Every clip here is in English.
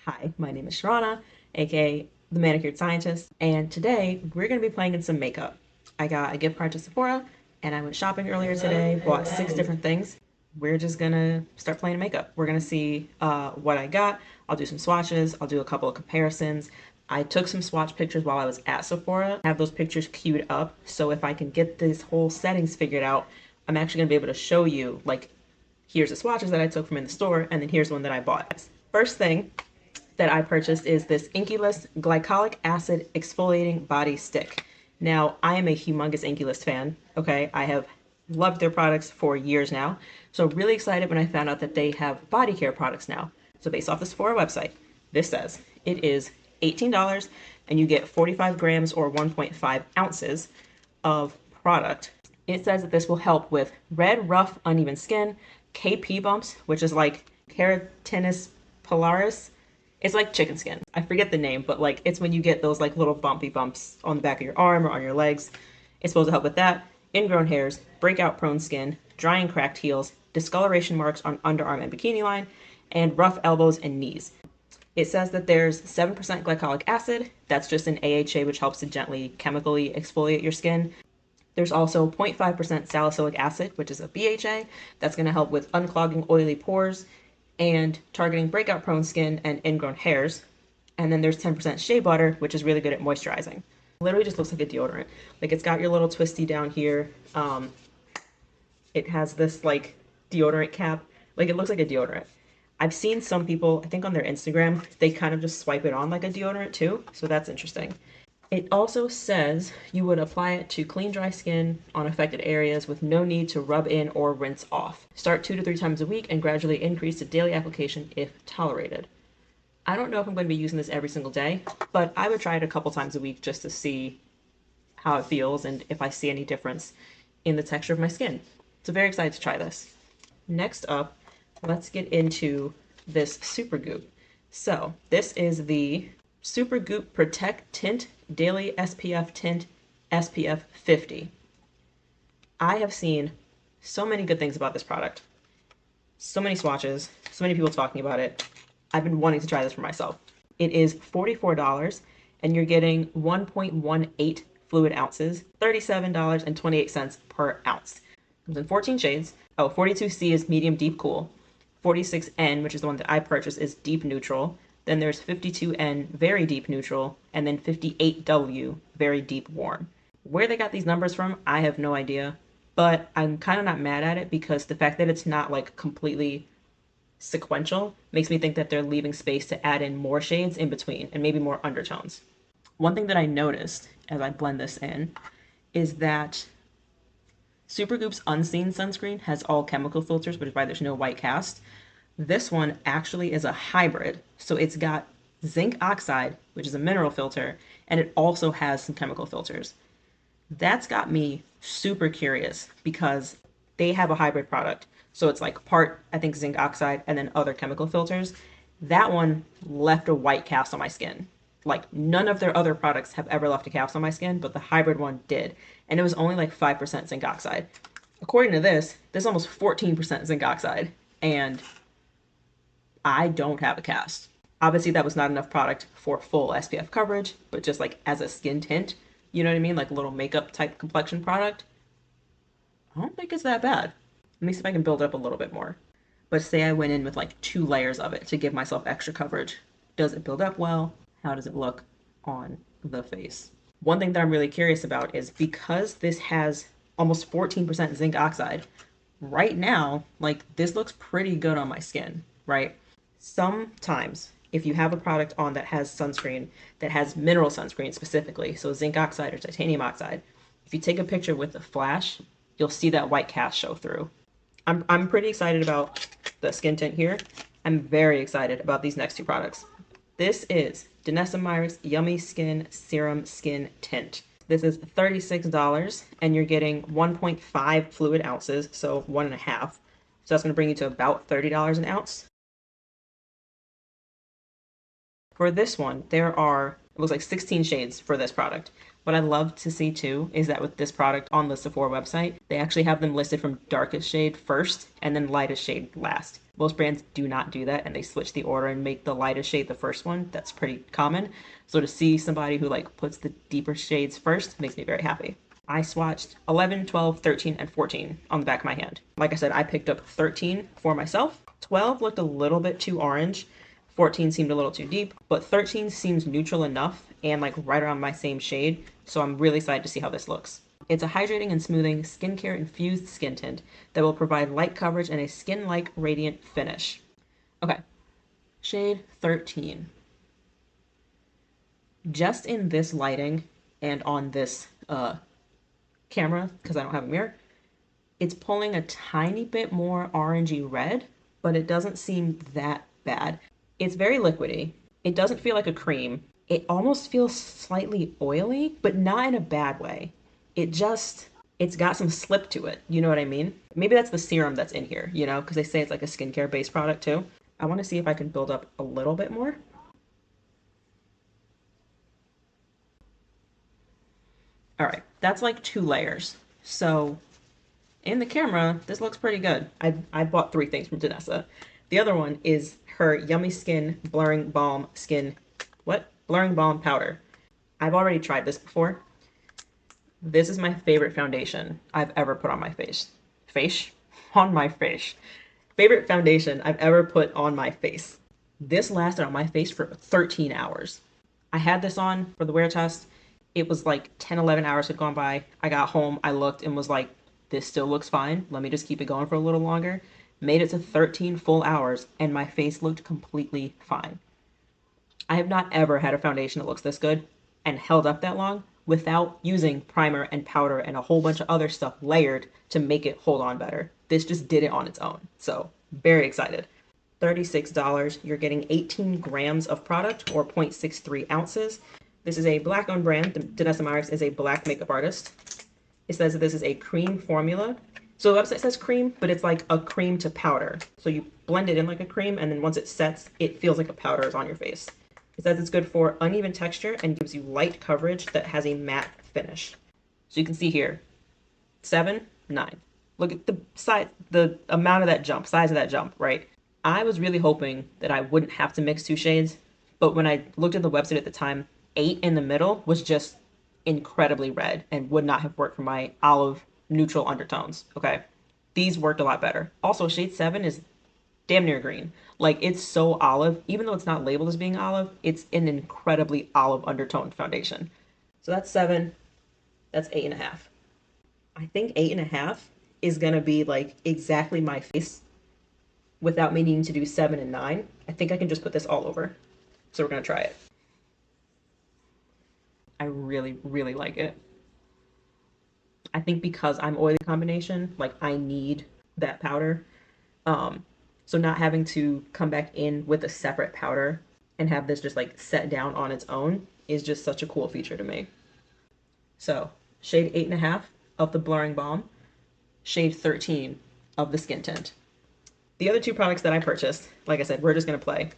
Hi, my name is Sharana, aka the Manicured Scientist, and today we're going to be playing in some makeup. I got a gift card to Sephora, and I went shopping earlier today, bought 6 different things. We're just going to start playing makeup. We're going to see what I got. I'll do some swatches, I'll do a couple of comparisons. I took some swatch pictures while I was at Sephora. I have those pictures queued up, so if I can get this whole settings figured out, I'm actually going to be able to show you, like, here's the swatches that I took from in the store, and then here's one that I bought. First thing that I purchased is this Inkey Glycolic Acid Exfoliating Body Stick. Now, I am a humongous Inkey fan, okay? I have loved their products for years now. So really excited when I found out that they have body care products now. So based off the Sephora website, this says it is $18 and you get 45 grams or 1.5 ounces of product. It says that this will help with red, rough, uneven skin, KP bumps, which is like keratinus pilaris. It's like chicken skin. I forget the name, but like it's when you get those like little bumpy bumps on the back of your arm or on your legs. It's supposed to help with that. Ingrown hairs, breakout prone skin, dry and cracked heels, discoloration marks on underarm and bikini line, and rough elbows and knees. It says that there's 7% glycolic acid. That's just an AHA, which helps to gently chemically exfoliate your skin. There's also 0.5% salicylic acid, which is a BHA. That's going to help with unclogging oily pores and targeting breakout prone skin and ingrown hairs. And then there's 10% shea butter, which is really good at moisturizing. Literally just looks like a deodorant. Like it's got your little twisty down here. It has this like deodorant cap. Like it looks like a deodorant. I've seen some people, I think on their Instagram, they kind of just swipe it on like a deodorant too. So that's interesting. It also says you would apply it to clean, dry skin on affected areas with no need to rub in or rinse off. Start 2 to 3 times a week and gradually increase to daily application if tolerated. I don't know if I'm going to be using this every single day, but I would try it a couple times a week just to see how it feels and if I see any difference in the texture of my skin. So very excited to try this. Next up, let's get into this Supergoop. So this is the Supergoop Protec Tint Daily SPF Tint SPF 50. I have seen so many good things about this product. So many swatches, so many people talking about it. I've been wanting to try this for myself. It is $44 and you're getting 1.18 fluid ounces, $37.28 per ounce. It comes in 14 shades. Oh, 42C is medium deep cool. 46N, which is the one that I purchased, is deep neutral. Then there's 52N, very deep neutral, and then 58W, very deep warm. Where they got these numbers from, I have no idea, but I'm kind of not mad at it because the fact that it's not like completely sequential makes me think that they're leaving space to add in more shades in between and maybe more undertones. One thing that I noticed as I blend this in is that Supergoop's Unseen sunscreen has all chemical filters, which is why there's no white cast. This one actually is a hybrid. So it's got zinc oxide, which is a mineral filter, and it also has some chemical filters. That's got me super curious because they have a hybrid product. So it's like part, I think, zinc oxide and then other chemical filters. That one left a white cast on my skin. Like none of their other products have ever left a cast on my skin, but the hybrid one did. And it was only like 5% zinc oxide. According to this, there's almost 14% zinc oxide. And I don't have a cast. Obviously, that was not enough product for full SPF coverage, but just like as a skin tint, you know what I mean? Like a little makeup type complexion product. I don't think it's that bad. Let me see if I can build it up a little bit more. But say I went in with like 2 layers of it to give myself extra coverage. Does it build up well? How does it look on the face? One thing that I'm really curious about is because this has almost 14% zinc oxide, right now, like this looks pretty good on my skin, right? Sometimes if you have a product on that has sunscreen, that has mineral sunscreen specifically, so zinc oxide or titanium oxide, if you take a picture with a flash, you'll see that white cast show through. I'm pretty excited about the skin tint here. I'm very excited about these next 2 products. This is Danessa Myricks Yummy Skin Serum Skin Tint. This is $36 and you're getting 1.5 fluid ounces, so 1.5. So that's going to bring you to about $30 an ounce. For this one, there are, it looks like 16 shades for this product. What I love to see too is that with this product on the Sephora website, they actually have them listed from darkest shade first and then lightest shade last. Most brands do not do that and they switch the order and make the lightest shade the first one. That's pretty common. So to see somebody who like puts the deeper shades first makes me very happy. I swatched 11, 12, 13, and 14 on the back of my hand. Like I said, I picked up 13 for myself. 12 looked a little bit too orange. 14 seemed a little too deep, but 13 seems neutral enough and like right around my same shade. So I'm really excited to see how this looks. It's a hydrating and smoothing skincare infused skin tint that will provide light coverage and a skin-like radiant finish. Okay, shade 13. Just in this lighting and on this camera, because I don't have a mirror, it's pulling a tiny bit more orangey red, but it doesn't seem that bad. It's very liquidy. It doesn't feel like a cream. It almost feels slightly oily, but not in a bad way. It's got some slip to it. You know what I mean? Maybe that's the serum that's in here, you know, because they say it's like a skincare based product too. I want to see if I can build up a little bit more. All right, that's like 2 layers. So in the camera, this looks pretty good. I bought 3 things from Danessa. The other one is her Yummy Skin Blurring Balm Blurring Balm Powder. I've already tried this before. This is my favorite foundation I've ever put on my face. On my face. Favorite foundation I've ever put on my face. This lasted on my face for 13 hours. I had this on for the wear test. It was like 10, 11 hours had gone by. I got home, I looked and was like, this still looks fine. Let me just keep it going for a little longer. Made it to 13 full hours and my face looked completely fine. I have not ever had a foundation that looks this good and held up that long without using primer and powder and a whole bunch of other stuff layered to make it hold on better. This just did it on its own. So very excited. $36. You're getting 18 grams of product or 0.63 ounces. This is a black owned brand. Danessa Myricks is a black makeup artist. It says that this is a cream formula. So the website says cream, but it's like a cream to powder. So you blend it in like a cream, and then once it sets, it feels like a powder is on your face. It says it's good for uneven texture and gives you light coverage that has a matte finish. So you can see here, 7, 9. Look at the size, the amount of that jump, size of that jump, right? I was really hoping that I wouldn't have to mix 2 shades, but when I looked at the website at the time, 8 in the middle was just incredibly red and would not have worked for my olive neutral undertones. Okay, these worked a lot better. Also, shade 7 is damn near green. Like, it's so olive. Even though it's not labeled as being olive, it's an incredibly olive undertoned foundation. So that's 7. That's 8.5. I think 8.5 is gonna be like exactly my face without me needing to do 7 and 9. I think I can just put this all over. So we're gonna try it. I really, really like it. I think because I'm oily combination, like I need that powder. So not having to come back in with a separate powder and have this just like set down on its own is just such a cool feature to me. So shade 8.5 of the Blurring Balm, shade 13 of the Skin Tint. The other 2 products that I purchased, like I said, we're just gonna play.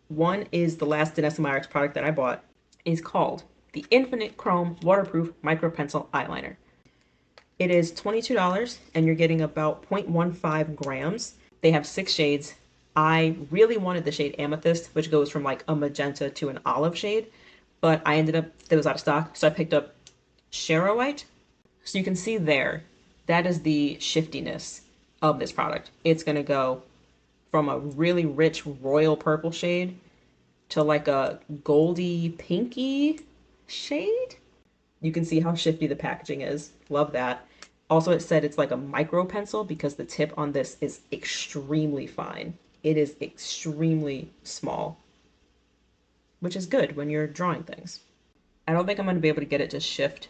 One is the last Danessa Myricks product that I bought. Is called the Infinite Chrome Waterproof Micro Pencil Eyeliner. It is $22 and you're getting about 0.15 grams. They have 6 shades. I really wanted the shade Amethyst, which goes from like a magenta to an olive shade, but I ended up, it was out of stock, so I picked up Charoite. So you can see there, that is the shiftiness of this product. It's gonna go from a really rich royal purple shade to like a goldy pinky shade. You can see how shifty the packaging is. Love that. Also, it said it's like a micro pencil because the tip on this is extremely fine. It is extremely small, which is good when you're drawing things. I don't think I'm going to be able to get it to shift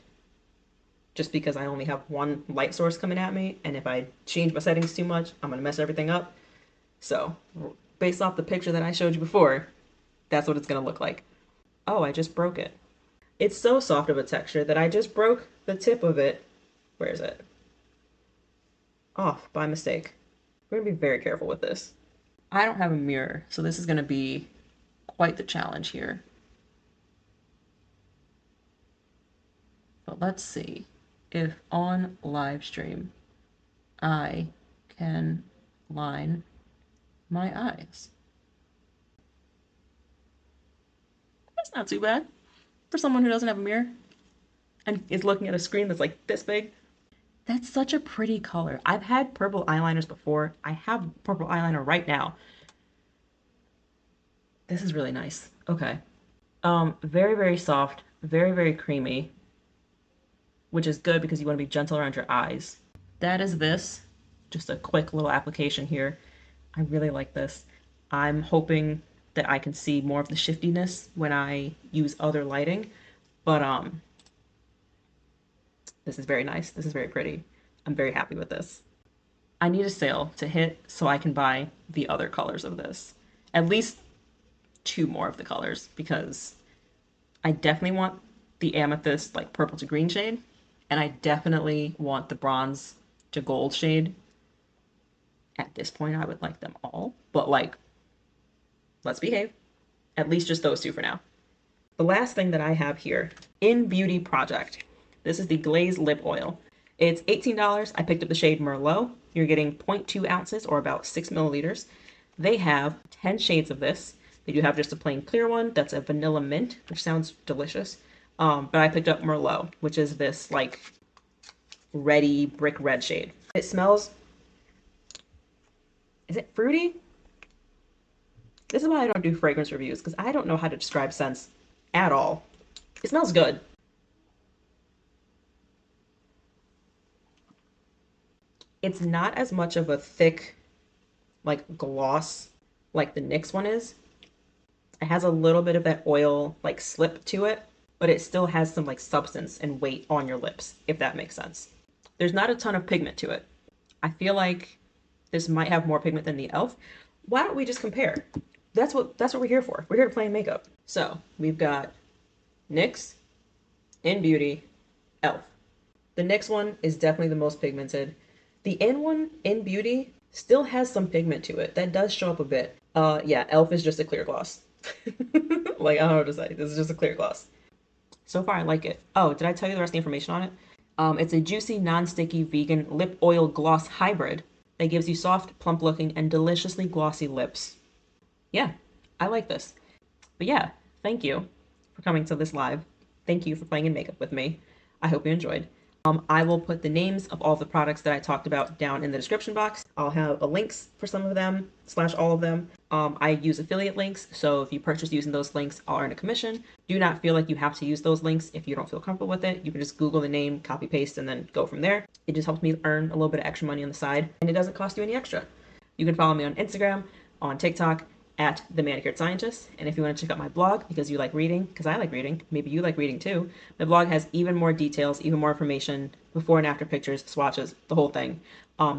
just because I only have one light source coming at me. And if I change my settings too much, I'm going to mess everything up. So based off the picture that I showed you before, that's what it's going to look like. Oh, I just broke it. It's so soft of a texture that I just broke the tip of it. Where is it? Off by mistake. We're going to be very careful with this. I don't have a mirror, so this is going to be quite the challenge here. But let's see if on live stream I can line my eyes. That's not too bad for someone who doesn't have a mirror and is looking at a screen that's like this big. That's such a pretty color. I've had purple eyeliners before. I have purple eyeliner right now. This is really nice. Okay. Very, very soft, very, very creamy, which is good because you want to be gentle around your eyes. That is this. Just a quick little application here. I really like this. I'm hoping that I can see more of the shiftiness when I use other lighting, but this is very nice. This is very pretty. I'm very happy with this. I need a sale to hit so I can buy the other colors of this. At least 2 more of the colors because I definitely want the amethyst like purple to green shade, and I definitely want the bronze to gold shade. At this point, I would like them all, but like, let's behave. At least just those 2 for now. The last thing that I have here, iNNBeauty Project. This is the Glaze Lip Oil. It's $18. I picked up the shade Merlot. You're getting 0.2 ounces or about 6 milliliters. They have 10 shades of this. They do have just a plain clear one that's a vanilla mint, which sounds delicious. But I picked up Merlot, which is this like reddy brick red shade. It smells, is it fruity? This is why I don't do fragrance reviews, because I don't know how to describe scents at all. It smells good. It's not as much of a thick, like gloss like the NYX one is. It has a little bit of that oil like slip to it, but it still has some like substance and weight on your lips, if that makes sense. There's not a ton of pigment to it. I feel like this might have more pigment than the e.l.f. Why don't we just compare? That's what we're here for. We're here to play makeup. So we've got NYX, iNNBeauty, e.l.f. The NYX one is definitely the most pigmented. The N one, iNNBeauty, still has some pigment to it. That does show up a bit. Yeah, e.l.f. is just a clear gloss. Like, I don't know what to say. This is just a clear gloss. So far, I like it. Oh, did I tell you the rest of the information on it? It's a juicy, non-sticky, vegan lip oil gloss hybrid that gives you soft, plump-looking, and deliciously glossy lips. Yeah, I like this. But yeah, thank you for coming to this live. Thank you for playing in makeup with me. I hope you enjoyed. I will put the names of all the products that I talked about down in the description box. I'll have links for some of them, / all of them. I use affiliate links, so if you purchase using those links, I'll earn a commission. Do not feel like you have to use those links if you don't feel comfortable with it. You can just Google the name, copy paste, and then go from there. It just helps me earn a little bit of extra money on the side, and it doesn't cost you any extra. You can follow me on Instagram, on TikTok, at The Manicured Scientist. And if you want to check out my blog because you like reading, because I like reading, maybe you like reading too, my blog has even more details, even more information, before and after pictures, swatches, the whole thing.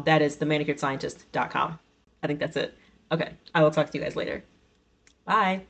That is themanicuredscientist.com. I think that's it. Okay, I will talk to you guys later. Bye.